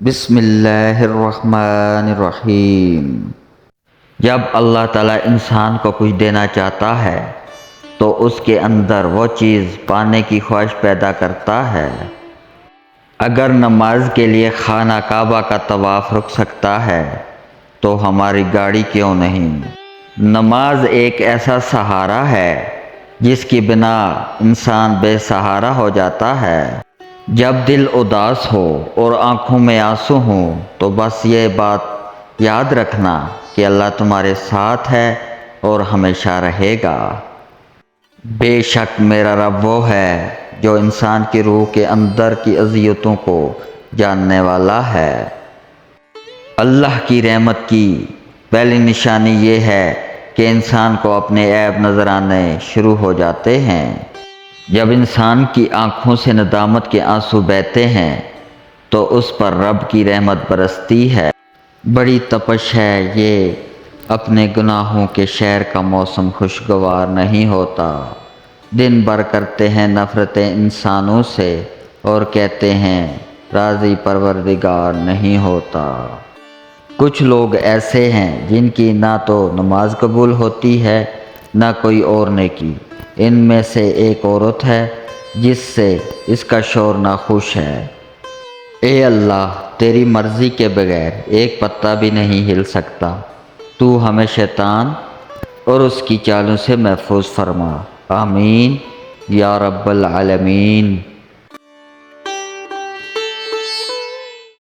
بسم اللہ الرحمن الرحیم۔ جب اللہ تعالیٰ انسان کو کچھ دینا چاہتا ہے تو اس کے اندر وہ چیز پانے کی خواہش پیدا کرتا ہے۔ اگر نماز کے لیے خانہ کعبہ کا طواف رک سکتا ہے تو ہماری گاڑی کیوں نہیں؟ نماز ایک ایسا سہارا ہے جس کی بنا انسان بے سہارا ہو جاتا ہے۔ جب دل اداس ہو اور آنکھوں میں آنسو ہوں تو بس یہ بات یاد رکھنا کہ اللہ تمہارے ساتھ ہے اور ہمیشہ رہے گا۔ بے شک میرا رب وہ ہے جو انسان کی روح کے اندر کی اذیتوں کو جاننے والا ہے۔ اللہ کی رحمت کی پہلی نشانی یہ ہے کہ انسان کو اپنے عیب نظر آنے شروع ہو جاتے ہیں۔ جب انسان کی آنکھوں سے ندامت کے آنسو بہتے ہیں تو اس پر رب کی رحمت برستی ہے۔ بڑی تپش ہے یہ اپنے گناہوں کے شہر کا موسم خوشگوار نہیں ہوتا۔ دن بھر کرتے ہیں نفرتیں انسانوں سے اور کہتے ہیں راضی پروردگار نہیں ہوتا۔ کچھ لوگ ایسے ہیں جن کی نہ تو نماز قبول ہوتی ہے نہ کوئی اور نیکی۔ ان میں سے ایک عورت ہے جس سے اس کا شوہر ناخوش ہے۔ اے اللہ، تیری مرضی کے بغیر ایک پتا بھی نہیں ہل سکتا۔ تو ہمیں شیطان اور اس کی چالوں سے محفوظ فرما۔ آمین یا رب العالمین۔